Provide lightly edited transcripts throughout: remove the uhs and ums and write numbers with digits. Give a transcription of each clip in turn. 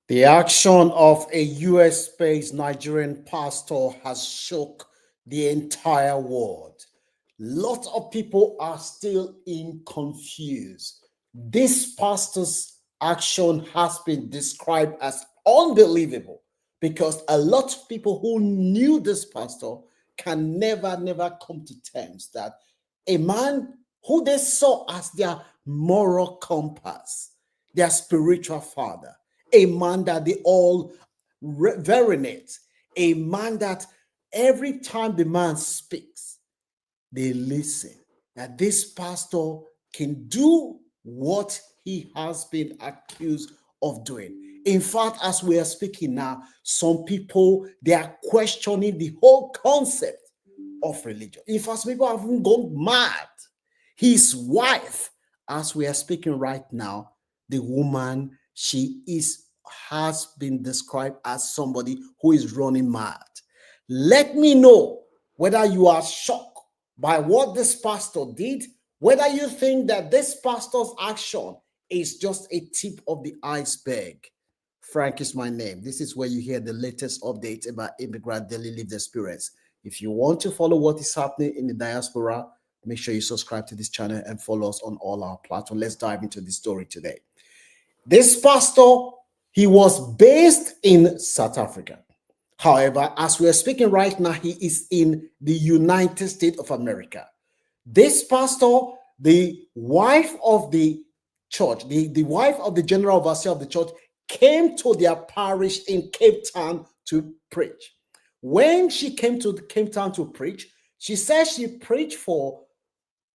The action of a US-based Nigerian pastor has shook the entire world. Lots of people are still in confused. This pastor's action has been described as unbelievable because a lot of people who knew this pastor can never come to terms that a man who they saw as their moral compass, their spiritual father, a man that they all venerate, a man that every time the man speaks, they listen. That this pastor can do what he has been accused of doing. In fact, as we are speaking now, some people they are questioning the whole concept of religion. In fact, people have even gone mad. His wife, as we are speaking right now, the woman, she is has been described as somebody who is running mad. Let me know whether you are shocked by what this pastor did, whether you think that this pastor's action is just a tip of the iceberg. Frank is my name. This is where you hear the latest updates about immigrant daily lived experience. If you want to follow what is happening in the diaspora, make sure you subscribe to this channel and follow us on all our platforms. Let's dive into the story today. This pastor, he was based in South Africa. However, as we're speaking right now, he is in the United States of America. This pastor, the wife of the church, the wife of the general overseer of the church, came to their parish in Cape Town to preach. When she came to Cape Town to preach, she said she preached for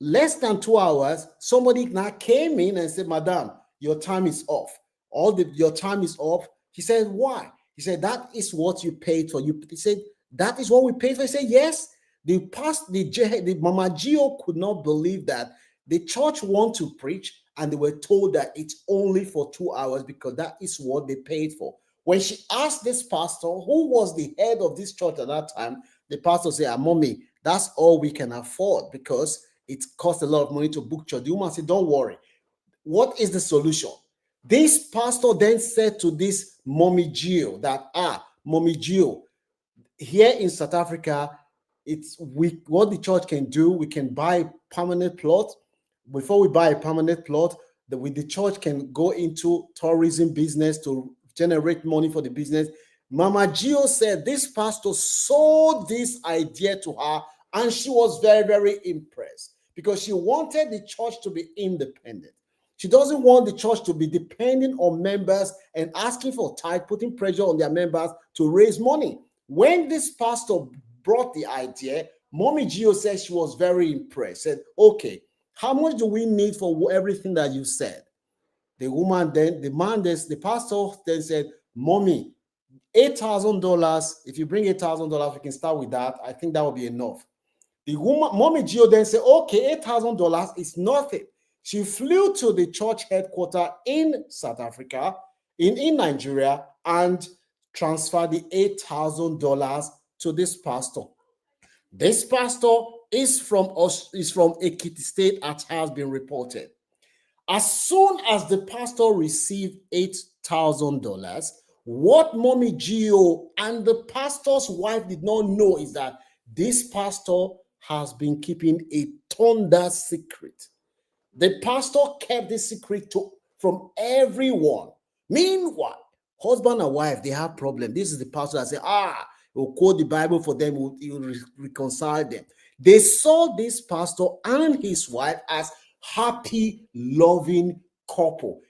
less than 2 hours. Somebody now came in and said, "Madam, your time is off. Your time is off." He said, "Why?" He said, "That is what you paid for." He said, "That is what we paid for." He said, "Yes." The Mama Gio could not believe that the church want to preach and they were told that it's only for 2 hours because that is what they paid for. When she asked this pastor, who was the head of this church at that time, the pastor said, "Mommy, that's all we can afford because it costs a lot of money to book church." The woman said, "Don't worry. What is the solution?" This pastor then said to this Mommy Gio that, Mommy Gio, here in South Africa, what the church can do, we can buy permanent plot. Before we buy a permanent plot, the church can go into tourism business to generate money for the business. Mama Gio said this pastor sold this idea to her and she was very impressed because she wanted the church to be independent. She doesn't want the church to be depending on members and asking for tithe, putting pressure on their members to raise money. When this pastor brought the idea, Mommy Gio said she was very impressed. Said, "Okay, how much do we need for everything that you said?" The pastor then said, "Mommy, $8,000. If you bring $8,000, we can start with that. I think that will be enough." Mommy Gio then said, "Okay, $8,000 is nothing." She flew to the church headquarters in South Africa, in Nigeria, and transferred the $8,000 to this pastor. This pastor is from Ekiti State, as has been reported. As soon as the pastor received $8,000, what Mommy Gio and the pastor's wife did not know is that this pastor has been keeping a thunder secret. The pastor kept this secret from everyone. Meanwhile, husband and wife, they have problem. This is the pastor that said, he'll quote the Bible for them, he'll reconcile them. They saw this pastor and his wife as happy, loving couple.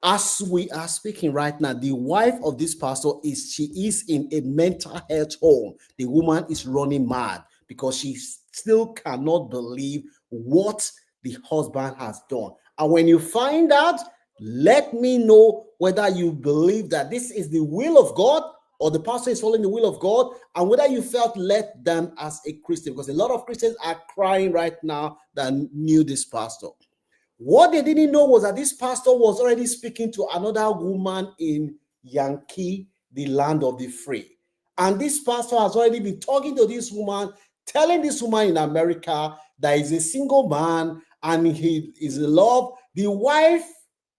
As we are speaking right now, the wife of this pastor is in a mental health home. The woman is running mad because she still cannot believe what the husband has done. And when you find out, let me know whether you believe that this is the will of God or the pastor is following the will of God, and whether you felt let down as a Christian, because a lot of Christians are crying right now that knew this pastor. What they didn't know was that this pastor was already speaking to another woman in Yankee, the land of the free. And this pastor has already been talking to this woman, telling this woman in America that he's a single man and he is in love. The wife,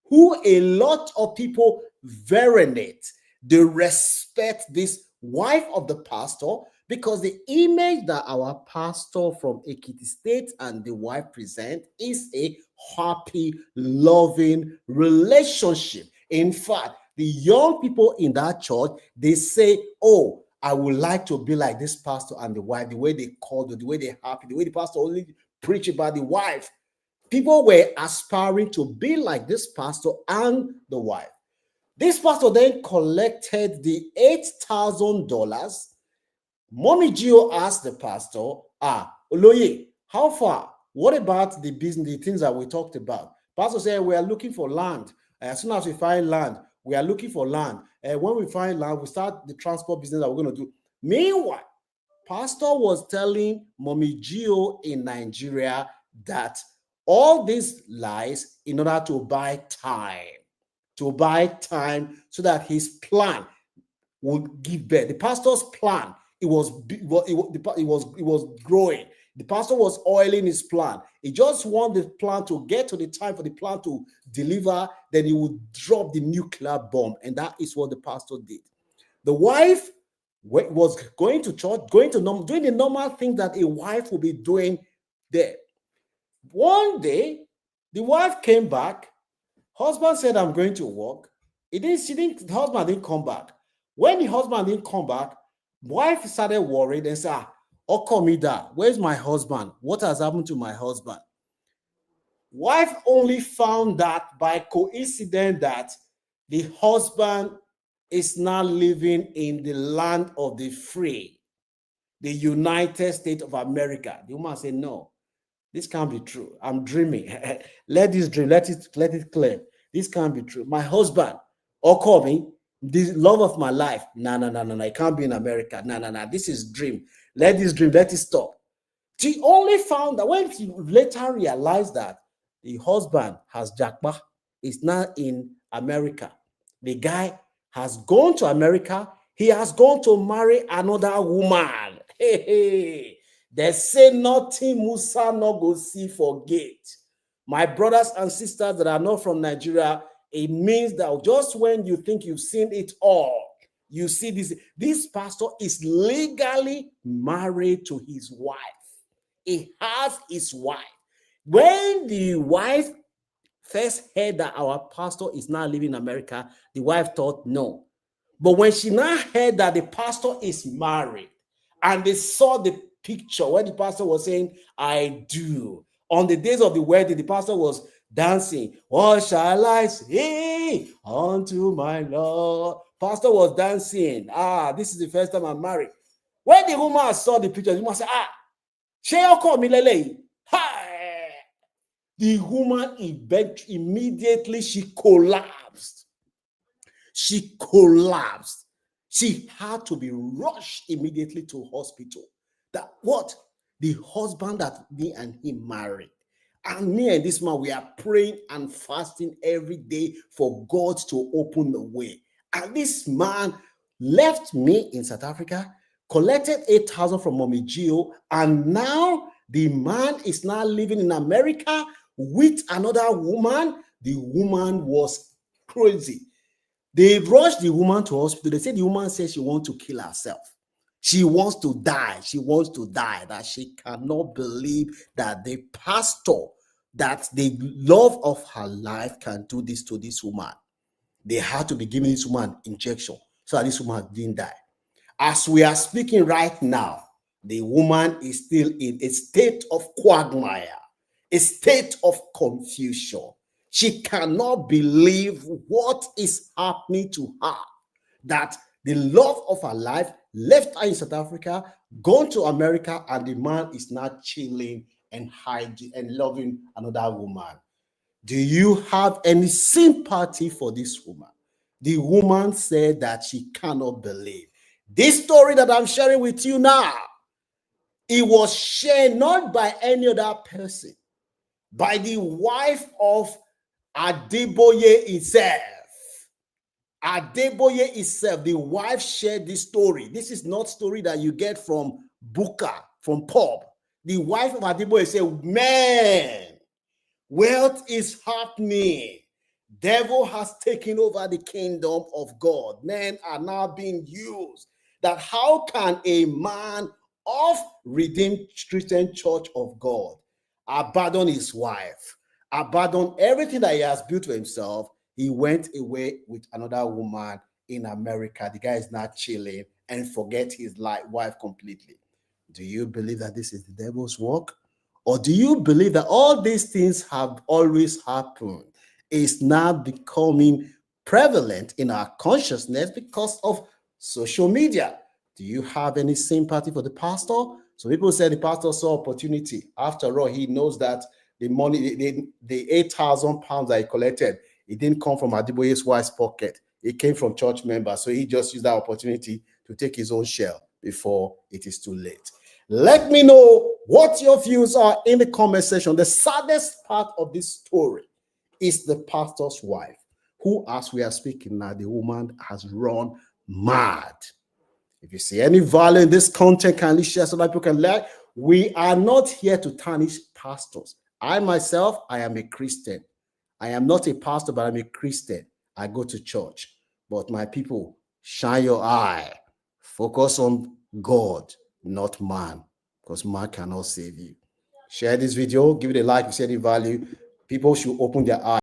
who a lot of people venerate, They respect this wife of the pastor because the image that our pastor from Ekiti State and the wife present is a happy, loving relationship. In fact, the young people in that church, they say, oh, I would like to be like this pastor and the wife, the way they called it, the way they're happy, the way the pastor only preach about the wife. People were aspiring to be like this pastor and the wife. This pastor then collected the $8,000. Mommy Gio asked the pastor, Oloye, how far? What about the business, the things that we talked about? Pastor said, we are looking for land. As soon as we find land, we are looking for land. When we find land, we start the transport business that we're going to do. Meanwhile, pastor was telling Mommy Gio in Nigeria that all these lies in order to buy time so that his plan would give birth. The pastor's plan, it was growing. The pastor was oiling his plan. He just wanted the plan to get to the time for the plan to deliver, then he would drop the nuclear bomb. And that is what the pastor did. The wife was going to church, doing the normal thing that a wife will be doing there. One day, the wife came back. Husband said, I'm going to work. The husband didn't come back. When the husband didn't come back, wife started worried and said, Okomida, where's my husband? What has happened to my husband? Wife only found that by coincidence that the husband is now living in the land of the free, the United States of America. The woman said, no, this can't be true. I'm dreaming. Let it clear. This can't be true. My husband, Okomi, the love of my life. No. It can't be in America. No. This is dream. Let it stop. She only found that when she later realized that the husband has Jakba, is now in America. The guy has gone to America. He has gone to marry another woman. Hey. They say nothing Musa no go see for gate. My brothers and sisters that are not from Nigeria, it means that just when you think you've seen it all, you see this pastor is legally married to his wife. He has his wife. When the wife first heard that our pastor is now living in America, the wife thought no. But when she now heard that the pastor is married and they saw the picture where the pastor was saying, I do. On the days of the wedding, the pastor was dancing. What shall I say unto my Lord? Pastor was dancing. This is the first time I'm married. When the woman saw the picture, the woman said, the woman immediately, she collapsed. She had to be rushed immediately to hospital. That what? The husband that me and him married. And me and this man, we are praying and fasting every day for God to open the way. And this man left me in South Africa, collected 8,000 from Mommy Gio, and now the man is now living in America with another woman. The woman was crazy. They rushed the woman to hospital. They said the woman said she wants to kill herself. She wants to die. She wants to die. That she cannot believe that the pastor, that the love of her life can do this to this woman. They had to be giving this woman injection so that this woman didn't die. As we are speaking right now, the woman is still in a state of quagmire, a state of confusion. She cannot believe what is happening to her, that the love of her life left her in South Africa, gone to America, and the man is now chilling and hiding and loving another woman. Do you have any sympathy for this woman? The woman said that she cannot believe. This story that I'm sharing with you now, it was shared not by any other person, by the wife of Adeboye itself. Adeboye itself, the wife shared this story. This is not story that you get from Buka, from pub. The wife of Adeboye said, man, wealth is happening. Devil has taken over the kingdom of God. Men are now being used. That how can a man of Redeemed Christian Church of God abandon his wife, abandon everything that he has built for himself? He went away with another woman in America. The guy is not chilling and forget his wife completely. Do you believe that this is the devil's work? Or do you believe that all these things have always happened? Is now becoming prevalent in our consciousness because of social media. Do you have any sympathy for the pastor? So people say the pastor saw opportunity. After all, he knows that the money, the 8,000 pounds that he collected, it didn't come from Adiboye's wife's pocket. It came from church members. So he just used that opportunity to take his own share before it is too late. Let me know what your views are in the comment section. The saddest part of this story is the pastor's wife, who, as we are speaking now, the woman has run mad. If you see any value in this content, kindly share so that people can learn. We are not here to tarnish pastors. I myself, I am a Christian. I am not a pastor, but I'm a Christian. I go to church. But my people, shine your eye. Focus on God, not man, because man cannot save you. Share this video, give it a like if you see any value. People should open their eyes.